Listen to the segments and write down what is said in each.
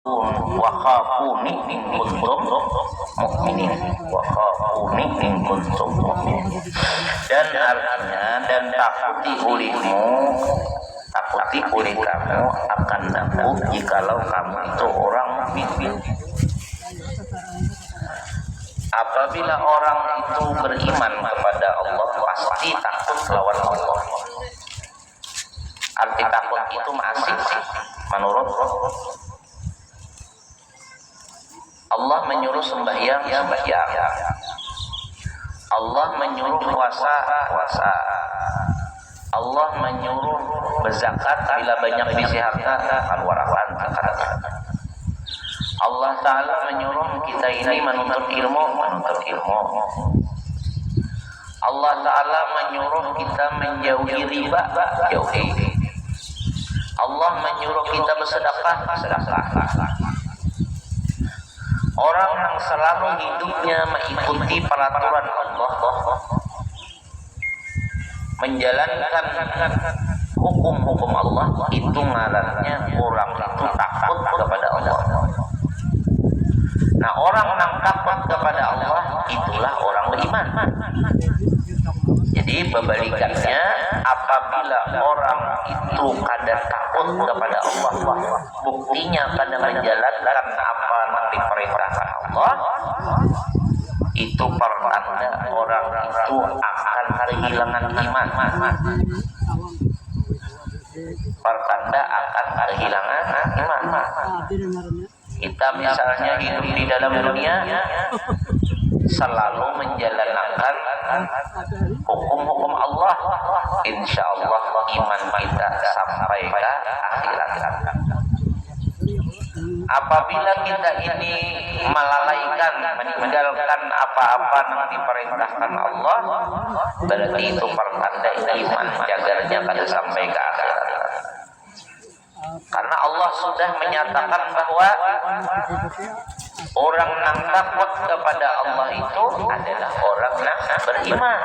wa khafuni in kuntum mu'minin wa khafuni in kuntum mu'minin. Dan artinya, dan takuti oleh kamu akan aku jikalau kamu itu orang mukmin. Apabila orang itu beriman kepada Allah, pasti takut lawan Allah. Arti takut itu masih menurut Allah menyuruh sembahyang. Allah menyuruh puasa. Allah menyuruh berzakat bila banyak bisi harta, al-warakan zakat. Allah Ta'ala menyuruh kita ini menuntut ilmu. Allah Ta'ala menyuruh kita menjauhi riba, jauhi. Allah menyuruh kita bersedekah. Orang yang selalu hidupnya mengikuti peraturan Allah, menjalankan hukum-hukum Allah, itu ngarannya orang itu takut kepada Allah. Nah, orang yang takut kepada Allah itulah orang beriman. Jadi kebalikannya, apabila orang itu kadang takut kepada Allah, buktinya kadang menjalankan apa yang diperintahkan Allah, itu pertanda orang itu akan kehilangan iman. Pertanda akan kehilangan iman. Kita misalnya hidup di dalam dunia selalu menjalankan hukum-hukum Allah, insya Allah iman kita sampai ke akhirat. Apabila kita ini melalaikan, meninggalkan apa-apa yang diperintahkan Allah, berarti itu pertanda iman jagarnya pada sampai ke akhirat. Karena Allah sudah menyatakan bahwa orang yang takut kepada Allah itu adalah orang yang beriman.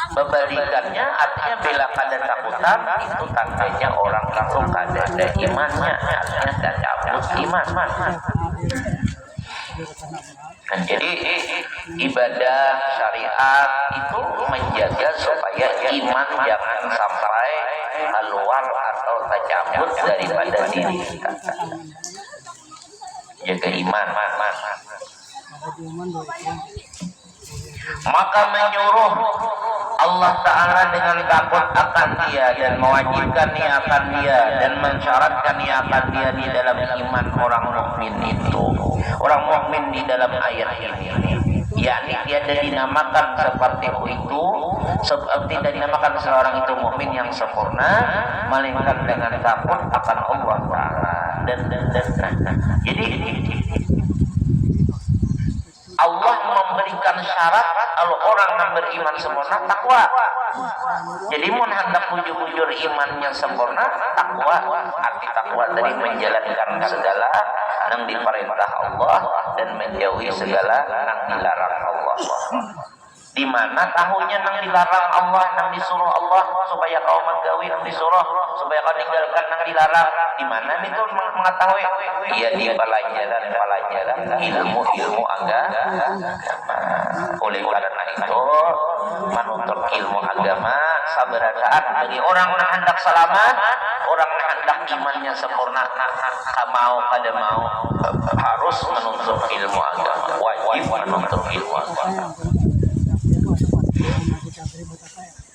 Kebalikannya artinya bila ada takutan, itu tandanya orang itu kada ada imannya, artinya tidak cabut iman. Dan jadi ibadah syariat itu menjaga supaya iman jangan sampai keluar atau tercabut daripada diri kita. Jaga iman. Maka menyuruh Allah Ta'ala dengan takut akan dia dan mewajibkan niatan dia dan mensyaratkan niatan dia di dalam iman orang mukmin itu. Orang mukmin di dalam ayat ini, yakni dia dinamakan seperti itu, tidak dinamakan seorang itu mukmin yang sempurna, melainkan dengan takut akan Allah Ta'ala. Jadi Allah memberikan syarat kalau orang yang beriman sempurna takwa. Jadi mun hendak bujur-bujur imannya sempurna, takwa. Arti takwa dari menjalankan segala yang diperintah Allah dan menjauhi segala yang dilarang Allah. Di mana tahunya yang dilarang Allah, yang disuruh Allah supaya kau menggawi, yang disuruh supaya kau tinggalkan yang dilarang. Di mana itu mengetahui? Iya, di pelajaran ilmu agama. Oleh karena itu, menuntut ilmu agama saberasaan bagi orang yang hendak selamat, orang yang hendak imannya sempurna, kada mau harus menuntut ilmu agama, wajib menuntut ilmu agama.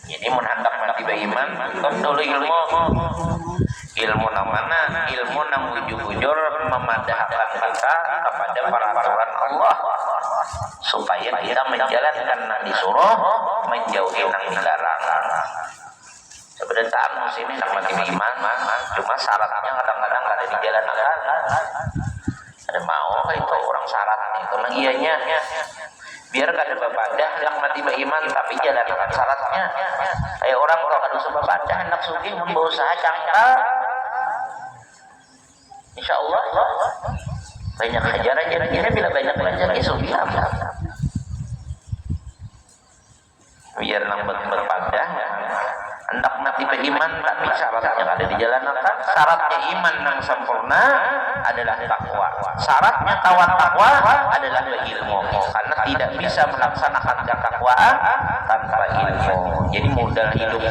Jadi hendak mati beriman, kan dulu ilmu nang mana? Ilmu nang bujur-bujur memadahkan kita kepada peraturan Allah supaya kita menjalankan yang disuruh, menjauhi yang dilarang. Sebenarnya musim ini mati beriman, cuma syaratnya kadang-kadang ada dijalankan. Ada mau itu orang syarat itu nang ianya. Biar kada bebadah yang mati beriman tapi jalankan syaratnya. Kayak orang kalau kada usah bebadah hendak sugih membawa usaha cangkal. Insya Allah banyak ajaran bila banyak belajar sugih apa? Biar nang berpadah hendak mati iman tapi syaratnya kada dijalankan. Syaratnya iman yang sempurna adalah takwa. Syaratnya takwa adalah ilmu. Karena tidak bisa melaksanakan ketakwaan tanpa ilmu. Jadi modal hidup,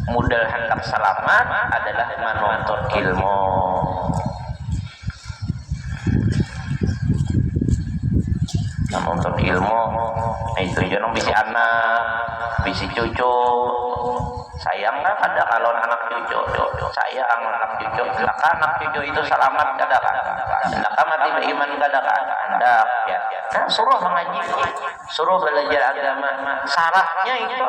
modal hendak selamat adalah menuntut ilmu. Menuntut ilmu itu jangan bisa anak, bisa cucu. Sayang kan ada kalau anak cucu, sayang anak cucu. Laka anak cucu itu selamat kadang, laka mati beriman kadang. Anda ya, nah, suruh mengaji, suruh belajar agama. Syaratnya itu.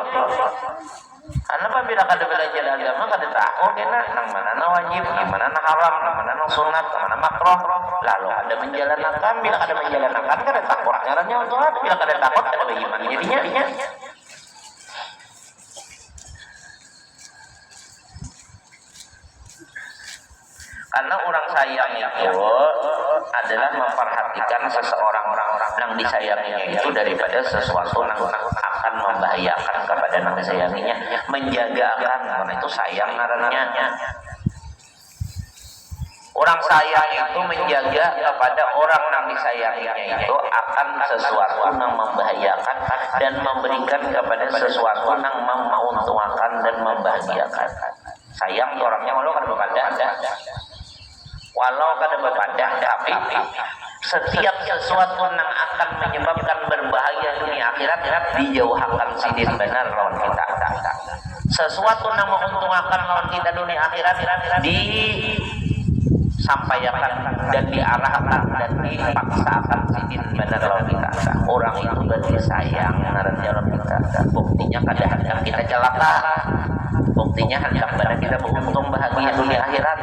Karena apabila kada belajar agama kada tahu kena nang mana na wajib, nang mana na haram, nang mana na sunat, nang mana makruh. Lalu ada menjalankan, bila kada menjalankan kada takut. Ngarannya untuk apa? Bila kada takut kada beriman. Jadinya karena orang sayang itu adalah memperhatikan seseorang yang disayanginya itu daripada sesuatu yang akan membahayakan kepada yang disayanginya, menjagakan, karena itu sayang ngarannya. Orang sayang itu menjaga kepada orang yang disayanginya itu akan sesuatu yang membahayakan dan memberikan kepada sesuatu yang menguntungkan dan membahagiakan. Sayang orangnya walau kada bepadah, tapi setiap sesuatu yang akan menyebabkan berbahaya dunia akhirat dijauhkan sidin benar lawan kita. Sesuatu yang menguntungkan lawan kita dunia akhirat disampaikan dan diarahkan dan dipaksakan sidin benar lawan kita. Orang itu berarti sayang ngarannya lawan kita. Buktinya kada hendak kita celaka. Buktinya hendak pada kita beruntung bahagia dunia akhirat.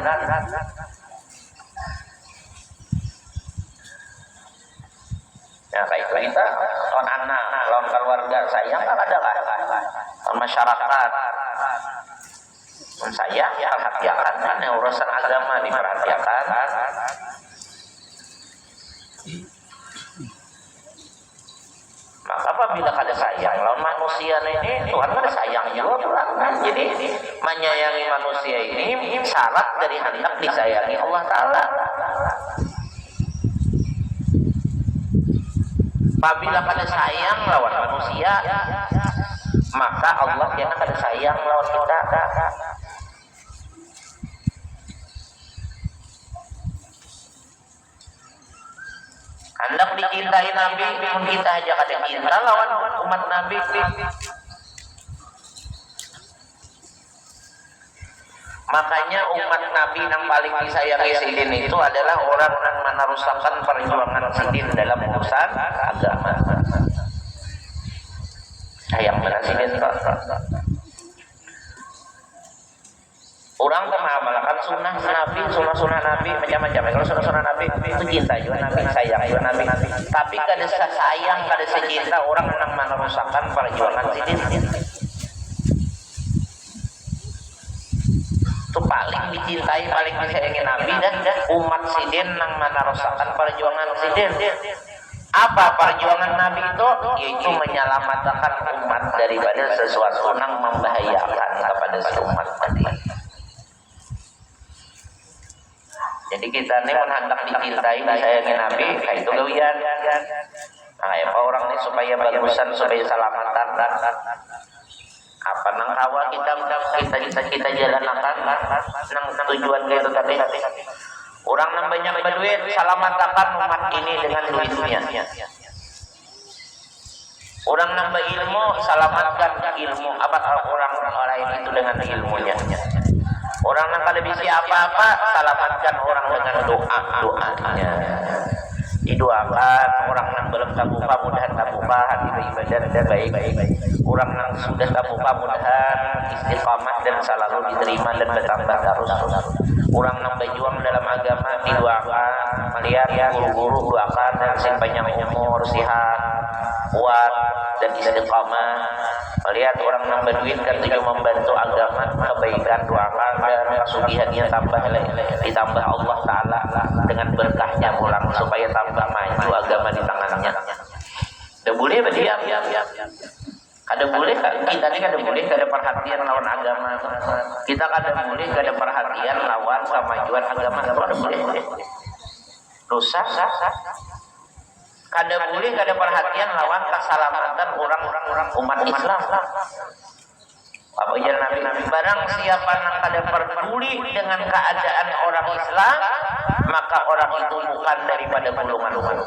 Ya kayak kita lawan anak, lawan keluarga sayang kan ada lah, lawan masyarakat sayang ya perhatikan kan urusan agama diperhatikan. Maka apabila kada sayang lawan manusia ini Tuhan kada sayang juga kan. Jadi menyayangi manusia ini syarat dari hendak disayangi Allah Ta'ala. Apabila kada sayang lawan manusia, maka Allah jangan kada sayang lawan kita. Hendak dicintai Nabi, pun kita aja kada cinta lawan umat Nabi. Makanya umat Nabi yang paling disayangi sidin itu adalah orang yang meneruskan perjuangan sidin dalam urusan agama. Sayang benar sidin. Orang mengamalkan sunnah Nabi, sunnah Nabi macam-macam. Kalau sunnah Nabi itu cinta juga Nabi, sayang juga Nabi. Tapi kada sayang, kada cinta orang yang meneruskan perjuangan sidin. Itu paling dicintai, paling disayangi Nabi dan umat sidin yang meneruskan perjuangan sidin. Apa perjuangan Nabi itu? Yaitu menyelamatkan umat daripada sesuatu yang membahayakan kepada si umat tadi. Jadi kita ini hendak dicintai, disayangi Nabi, kayak itu gawian. Nah, ya orang ini supaya bagusan, supaya selamatan. Apa nang kawa kita jalankan nang tujuan kita tadi. Orang nang banyak berduit selamatkan umat ini dengan duitnya. Orang nang berilmu selamatkan ilmu apa orang lain itu dengan ilmunya. Orang nang kada bisa apa-apa selamatkan orang dengan doanya. Didoakan orang yang belum tabuka mudahan ibadah baik. Orang yang sudah tabuka mudahan istiqamah dan selalu diterima dan bertambah terus. Orang yang berjuang dalam agama didoakan, melihat guru-guru doakan dan sing panjang umur, sehat, kuat dan istiqamah. Melihat orang yang berduit kan tujuh membantu agama, kebaikan doakan dan kesugihannya ditambah Allah Ta'ala dengan berkahnya pulang supaya tambah maju agama di tangannya. Ada boleh berdiam. Ada boleh kita ini ada boleh kada perhatian. perhatian lawan agama. Kita kada boleh kada perhatian lawan kemajuan agama, kada boleh. Dosa. Kada boleh kada perhatian lawan keselamatan orang-orang umat Islam. Apa ujar Nabi? Barang siapa yang kada peduli dengan keadaan orang Islam, maka orang itu bukan daripada golongan umat.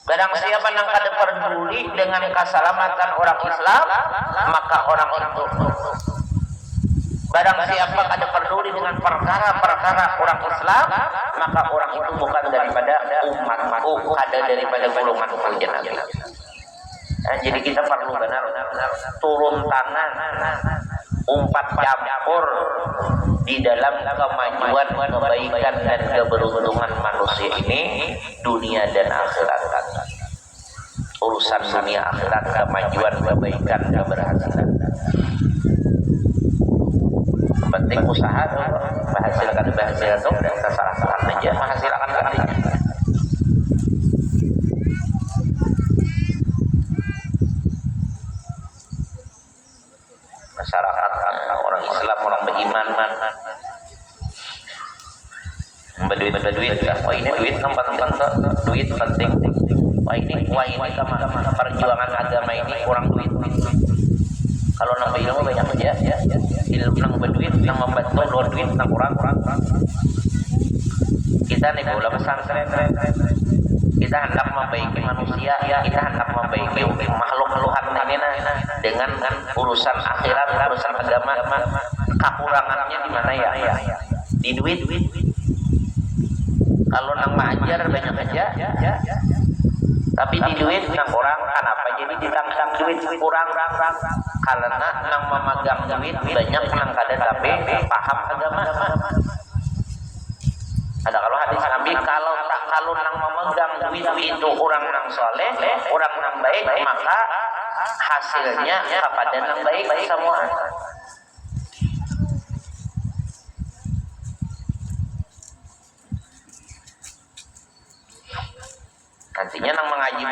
Barang siapa yang kada peduli dengan keselamatan orang Islam, maka orang itu. Barang siapa kada peduli dengan perkara-perkara orang Islam, maka orang itu bukan daripada umatku, kada daripada golongan umat Nabi. Jadi kita perlu benar turun tangan, umpat campur di dalam kemajuan, kebaikan dan keberuntungan manusia ini, dunia dan akhirat. Urusan dunia akhirat, kemajuan, kebaikan, keberhasilan. Penting usaha, menghasilkan itu, kita salah-salah aja, menghasilkan artinya. Masyarakat orang Islam, orang beriman, berduit ya. Wah ini duit duit penting. Wah ini kemana perjuangan agama ini kurang duit. Kalau nambah ilmu banyak aja, ilmu nang berduit, nang membantu luar duit, nang kurang. Kita nih bola pesantren, kita hendak membaiki manusia, kita hendak membaiki makhluk-makhluk ini dengan urusan akhirat, urusan agama. Kekurangannya di mana ya? Di duit. Kalau nang mengajar banyak aja, tapi di duit nang kurang. Kenapa? Jadi ditangkap duit kurang. Karena nang memegang duit banyak nang kada tapi paham agama. Ada kalau hadis Nabi, kalau nang memegang duit itu orang nang soleh, orang nang baik, maka hasilnya kepada nang baik semua. Nantinya nang mengaji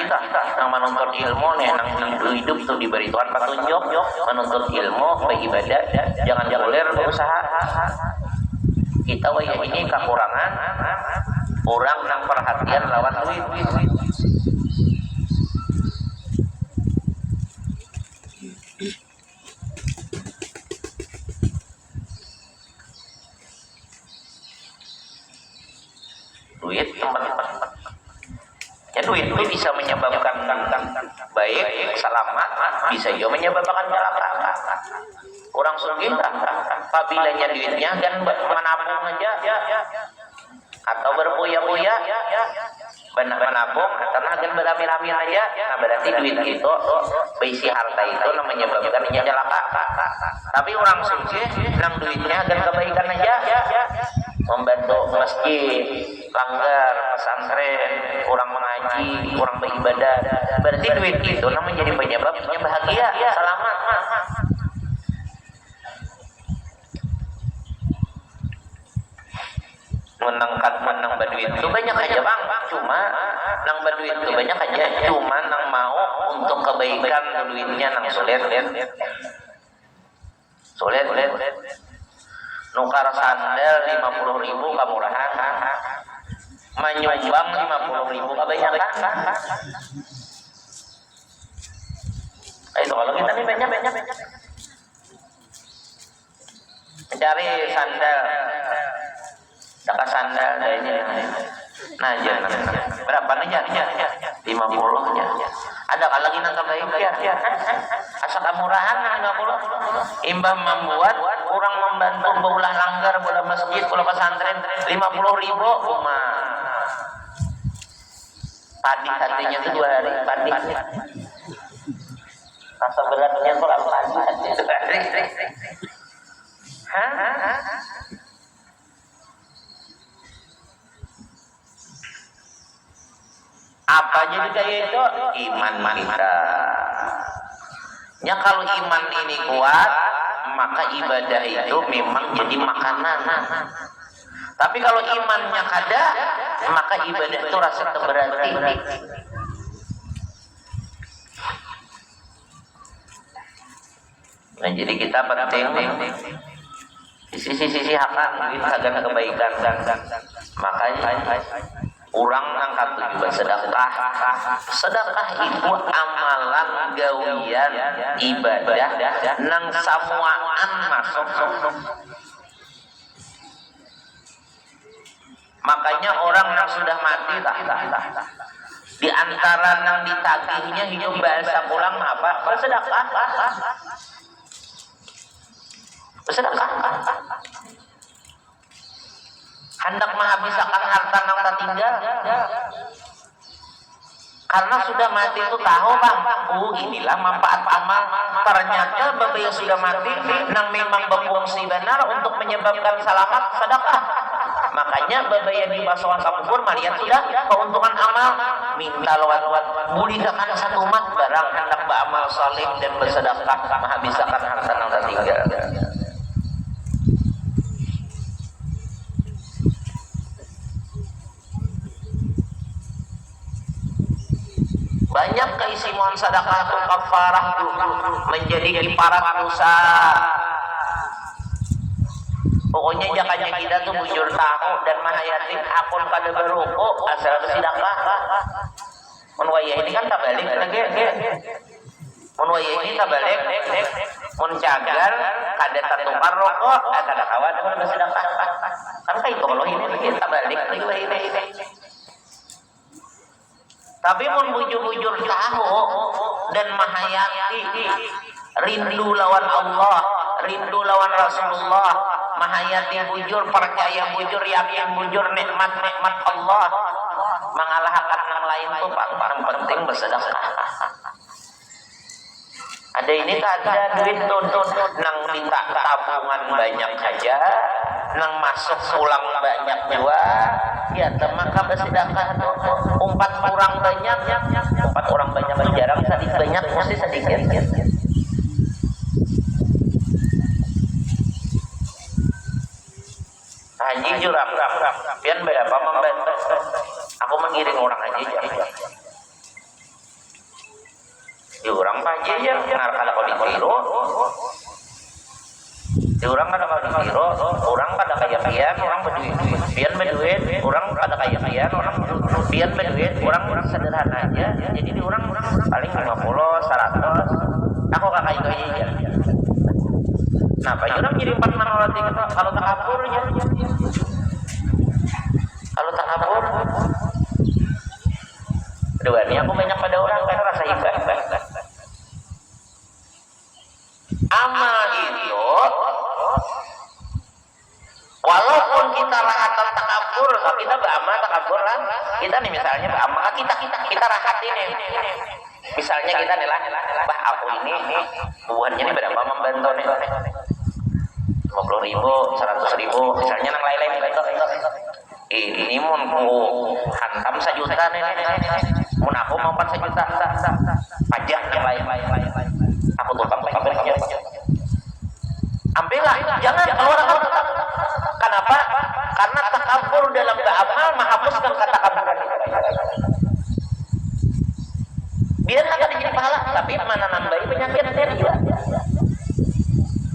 kah, nang menuntut ilmu nih, nang hidup tuh diberi Tuhan petunjuk, menuntut ilmu, beribadah, jangan goler berusaha. Kita ini kekurangan orang nang perhatian lawan duit. Duit teman-teman. Ya duit itu bisa menyebabkan baik, selamat, bisa juga menyebabkan celaka. Orang sugih apabila duitnya kan menabung aja atau berbuya-buya menabung karena akan berami-rami aja, nah berarti duit itu berisi harta itu menyebabkan celaka. Tapi orang sugih nang duitnya akan kebaikan aja, membantu masjid, langgar, pesantren, orang mengaji, orang beribadah, berarti duit itu menjadi penyebabnya bahagia, selamat. Menang berduit itu banyak aja bang, cuma nang berduit itu banyak aja, cuma nang mau untuk kebaikan duitnya nang sulit. Nukar sandal 50.000 kemurahan, menyumbang 50.000 kebanyakan. Itu kalau kita nih banyak mencari sandal. Dapat sandal ini, nah jangan berapa nih 50-nya. Ada kalau lagi nang baik ya, asal kemurahan 50. Imbang membuat kurang membantu bola langgar, bola masjid, bola pesantren 50.000 rumah. Padi hatinya itu 2 hari padi. Rasa beratnya tuh padi 2 hari. Apa jadi kayak itu? Iman kita. Ya kalau iman ini kuat, maka ibadah itu memang jadi makanan. Tapi kalau imannya kada, maka ibadah itu rasa berarti. Nah, jadi kita penting sisi-sisi hakan hagan kebaikan. Makanya orang angkat juga sedekah. Sedekah itu amalan gawian ibadah nang samuaan masuk. Makanya orang yang sudah mati di antara yang ditagihnya hidup bahasa pulang apa? Bersedekah. Bersedekah. Hendak menghabiskan harta yang tertinggal. Karena sudah mati itu tahu bang, inilah manfaat amal. Ternyata bapak yang sudah mati, nang memang berfungsi benar untuk menyebabkan selamat sedekah. Makanya bapak yang di basuhan kubur, malian sudah keuntungan amal. Minta lewat bulidakan satu umat barang hendak beramal saleh dan bersedekah menghabiskan harta yang tertinggal. Banyak keistimewaan sedekah itu kafarah menjadi kiparat dosa. Pokoknya jakanya kita tuh bujur tahu dan mahayatin akun pada beruku asal sedekah. Mun wayah ini kan tak balik lagi. Mun wayah ini tak balik. Mun cagar kada tertukar rokok, kada kawan mun bersedekah. Kan kayak kalau ini tak balik lagi ini. Tapi mun bujur-bujur tahu dan mahayati rindu lawan Allah, rindu lawan Rasulullah, mahayati bujur, percaya bujur, yakin bujur nikmat-nikmat Allah, mengalahkan yang lain itu paling penting bersedekah. Ada ini tak ada duit tuntut nang minta tabungan banyak aja, nang masuk pulang banyak juga. Ya, maka bersedekah umpat orang banyak jarang, sedikit banyak mesti sedikit. Haji jurang, pian berapa membantu? Aku mengiring orang haji aja. Jurang haji ya, ngarkala kau dikiro. Orang kada kaya orang kada kaya pian, orang berduit, pian berduit, orang kada kaya pian, orang pian berduit, orang sederhana aja. Jadi di orang paling 50, 100. Aku kakak itu aja. Nah, Pak orang jadi 4 roti kalau tak kabur ya. Kalau tak kabur, keduanya aku banyak pada orang karena rasa ibadah. Amal itu walaupun kita rahatan takabur, kita beramal takabur kan, kita nih misalnya beramal kita rahat ini. Misalnya kita nih lah, bah aku ini buahnya ini berapa membantu nih? 50.000, 100.000, misalnya nang lain-lain gitu. Ini mun hantam 1 juta nih. Mun aku mau 1 juta, pajak yang lain. Aku tukang pajaknya. Ambillah, jangan keluarkan. Kenapa? Karena takabur dalam beramal menghapuskan kata kaburan. Biar akan jadi pahala, tapi mana nambahi penyakit juga.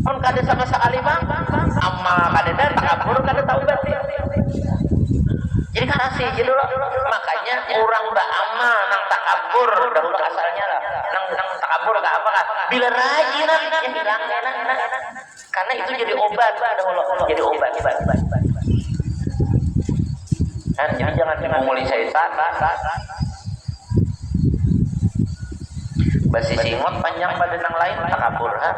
Mun kada sama sekali bang, amal kada dan takabur kada taubat. Jadi kan asih jadi makanya orang beramal nang takabur dahulu asalnya lah. Nang takabur gak apa kan? Bila rajin yang hilang karena itu jadi obat dahulu, jadi obat. Kan jadi jangan memulai syaitan. Basi singot panjang pada nang lain takabur kan.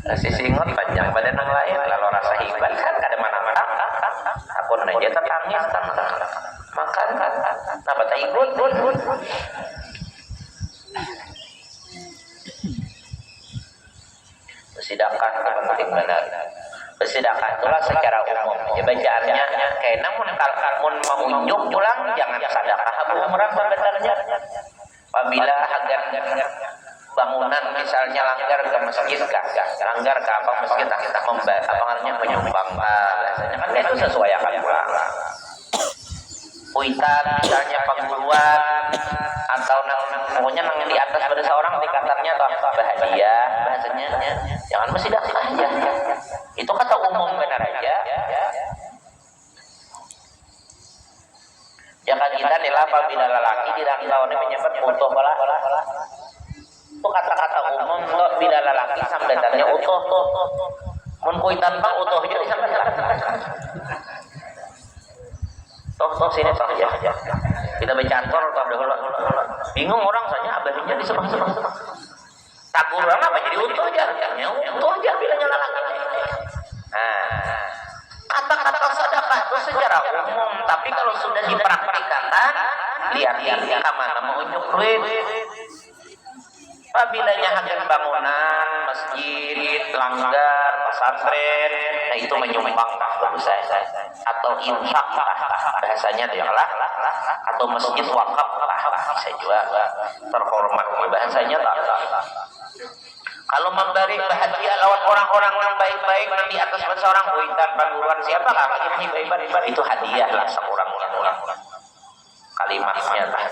Basi singot panjang pada nang lain lalu rasa hibat kan kada mana-mana. Aku aja tertangis makan kan. Napa tak ikut? Bersedekah penting benar. Bersedekah itulah secara umum. Ya bacaannya kayak namun kalau mau unjuk pulang jangan sedekah umrah sebenarnya. Apabila agar bangunan misalnya langgar ke masjid langgar ke apa masjid kita membayar apa namanya penyumbang biasanya kan itu sesuai akan pulang. kuitan misalnya pengguruan atau pokoknya nang di atas pada seorang tingkatannya atau bahagia bahasanya jangan mesti sedekah aja itu kata umum benar aja jangan kita nilai apabila lelaki di rantauannya menyebut utuh bala itu kata-kata umum kok bila lelaki sambetannya utuh mun kuitan bang utuh jadi sambetan toh sini toh ya kita bercantor toh dahulu bingung orang saja abahnya di sebang-sebang taguran apa jadi utuh aja utuh aja bilangnya lelaki nah kata-kata sedekah itu secara umum tapi kalau sudah dipraktikkan lihat kemana mau unjuk duit apabila hakim bangunan masjid langgar pesantren nah itu menyumbang bagus saya atau infak bahasanya lah atau masjid wakaf bisa juga terhormat bahasanya tak kalau memberi bahagia lawan orang-orang yang baik-baik yang di atas seorang kuitan pangguruan siapa lah lagi baik-baik itu hadiah lah seorang kalimatnya lah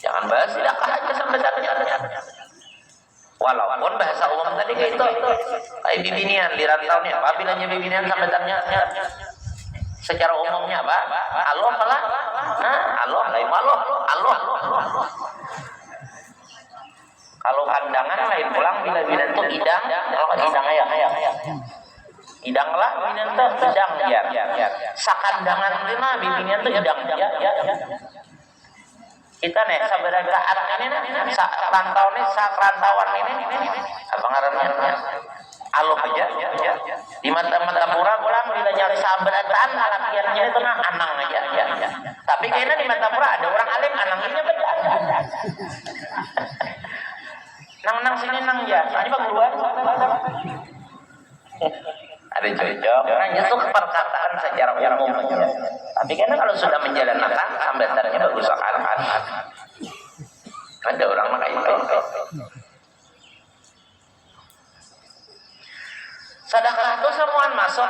jangan bahas sedekah aja sampai walaupun bahasa umum tadi kayak itu kayak bibinian di rantaunya apabila bibinian sampai secara umumnya apa Allah lah Allah lain Allah kalau kandangan lain pulang bila itu idang kalau idang ayam idang lah bibinian itu idang ya sakandangan lima bibinian itu idang ya kita nih saudara-saudara ini rantauan ini apa ngarannya aloh aja di mata-mata murah pulang bila nyari sabratan alakiannya itu anang aja tapi kayaknya di mata murah ada orang alim anangnya beda nang sini nang ya ini pengguruan ada cocok nah itu perkataan secara umum tapi karena kalau sudah menjalankan sambatannya bagus akan ada orang maka itu sedekah itu semuaan masuk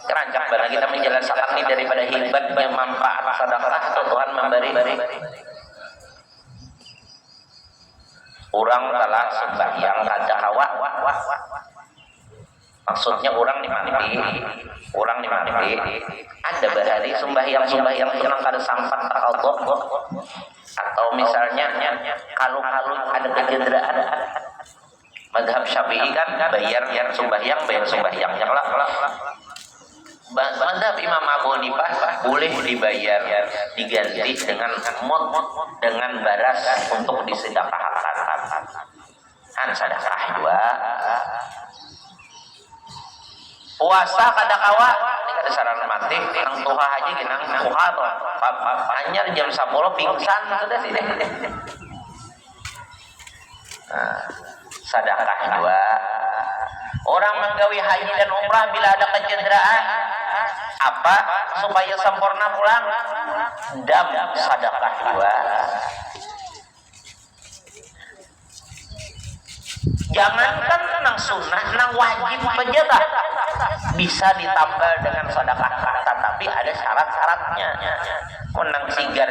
keranjang barang kita menjelaskan ini daripada hebatnya manfaat sedekah Tuhan memberi orang telah sembahyang kada hawa maksudnya orang dimandi ada bahari sembahyang tenang kada sampat tak Allah atau misalnya kalau ada kecederaan madhab Syafi'i kan bayar sembahyangnya lah madhab Imam Abu Hanifah boleh dibayar diganti dengan dengan baras untuk disedekahkan sedekah dua puasa kada kawa ini kada sarana mati nang tuha aja ginang tuha to anyar jam 10 pingsan sudah sini sedekah dua orang menggawi haji dan umrah bila ada kecederaan apa supaya sempurna pulang dam sedekah dua jangankan nang sunnah nang wajib aja tak bisa ditambah dengan sedekah tapi ada syarat-syaratnya menang sigar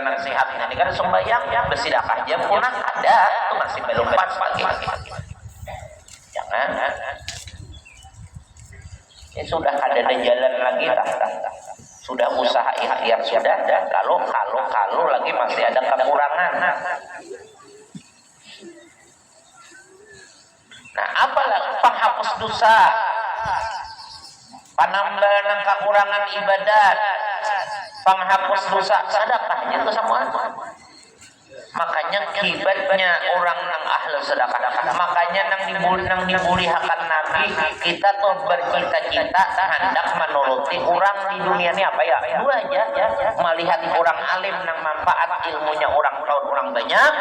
nang sehat ini kan sembahyang bersedekah aja punah ada itu masih belum pas lagi jangan ini sudah ada jalan lagi sudah usaha ikhtiar sudah kalau lagi masih ada kekurangan nah apalah penghapus dosa penambahan kekurangan ibadat penghapus dosa sedekahnya itu semua makanya kibatnya orang nang ahli sedekah makanya nang dimuliakan Nabi kita tuh bercita-cita hendak menuruti orang di dunia ini apa ya dua aja melihat orang alim nang manfaat ilmunya orang tahu orang banyak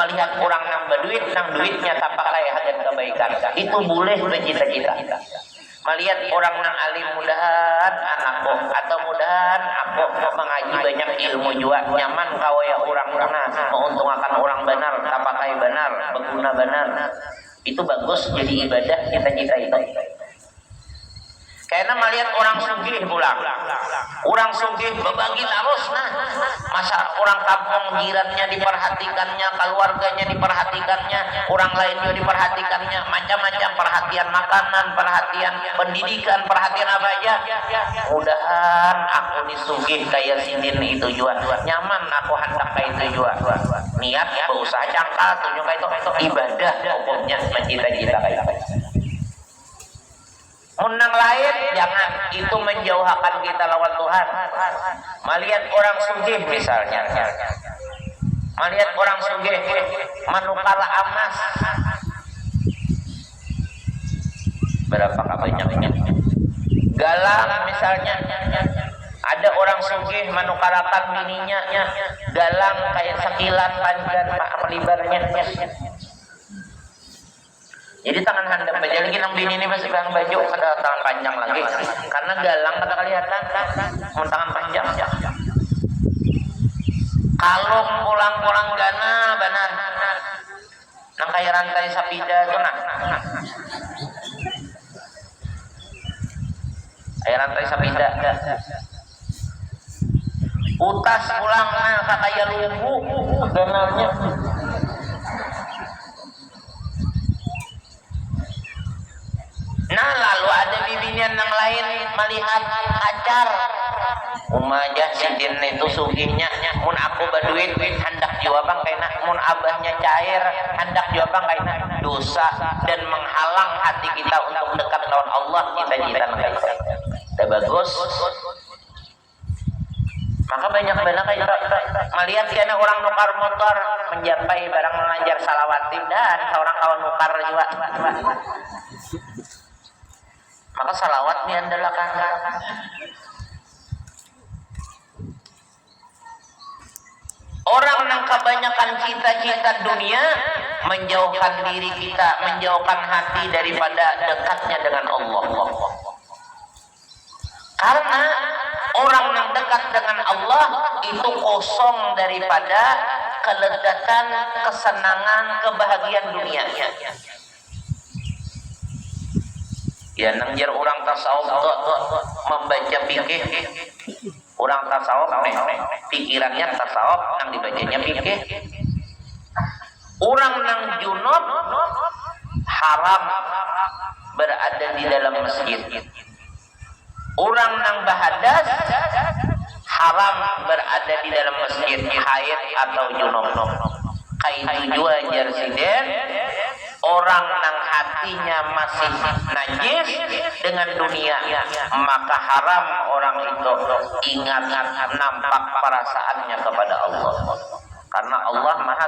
melihat orang nang berduit nang duitnya tanpa kaya dan kebaikan itu boleh bercita-cita melihat orang nang alim mudahan anakku atau mudahan aku mengaji banyak ilmu juga nyaman kawaya orang mana menguntungkan orang benar tanpa kaya benar berguna benar itu bagus jadi ibadah kita itu Karena melihat orang sugih pulang, orang sugih berbagi terus, nah masa orang kampung jirannya diperhatikannya, keluarganya diperhatikannya, orang lain juga diperhatikannya, macam-macam perhatian makanan, perhatian pendidikan, perhatian apa aja. Mudahan aku disugih kayak sidin itu juga, nyaman aku hendak kayak itu juga. Niat berusaha cangkal tunjuk kayak itu ibadah hukumnya mencita-cita kayak itu. Menang lain jangan, itu menjauhkan kita lawan Tuhan. Melihat orang sugih misalnya, melihat orang sugih manukar emas berapa banyaknya, galang misalnya, ada orang sugih manukarakan bininya galang kayak sekilan panjang melibarnya. Jadi tangan handap aja lagi nang bini ini masih pegang baju ada tangan panjang lagi karena galang kata kelihatan mau tangan panjang. Kalau pulang gana benar nang kayak rantai sapida itu nah kayak rantai sapida utas pulang nah kayak lumbu ganalnya. Nah lalu ada bibinian yang lain melihat acar umajah sidin itu sugihnya mun aku baduin hendak jawabang kaina mun abahnya cair hendak jawabang kaina dosa dan menghalang hati kita untuk dekat lawan Allah cita-cita kayak itu bagus. Maka banyak kayak melihat karena orang nukar motor menjampai barang mengajar salawatin dan seorang kawan nukar juga. Maka salawat diandalkan. Orang yang kebanyakan cita-cita dunia menjauhkan diri kita, menjauhkan hati daripada dekatnya dengan Allah. Karena orang yang dekat dengan Allah itu kosong daripada kelezatan, kesenangan, kebahagiaan dunia. Ya nangjar orang tasawuf membaca fikih, orang tasawuf pikirannya tasawuf yang dibacanya fikih. Orang nang junub haram berada di dalam masjid. Orang nang bahadas haram berada di dalam masjid haid atau junub. Kayak juga jarsiden orang nang hatinya masih najis dengan dunia maka haram orang itu ingat nampak perasaannya kepada Allah karena Allah maha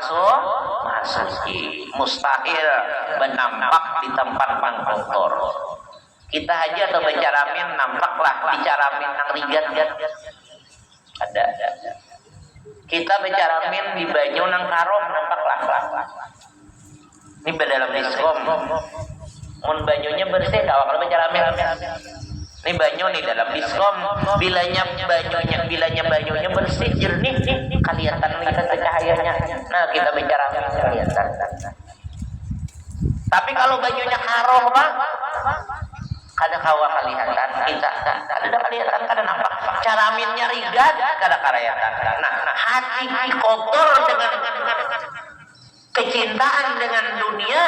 suci mustahil menampak di tempat yang kotor. Kita aja atau bicaramin nampaklah bicaramin nang rigat ada kita bicaramin di banyu nang karom nampaklah. Ini dalam diskom mun banyunya bersih kalau bicara ini banyu nih dalam diskom bilanya banyunya bersih jernih kelihatan kita cahayanya. Nah kita bicara kelihatan. Tapi kalau banyunya karoh Pak kada kawa kelihatan kita kada kelihatan kada nampak caraminnya rigat kada kelihatan. Nah hati kotor dengan kecintaan dengan dunia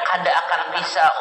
kada akan bisa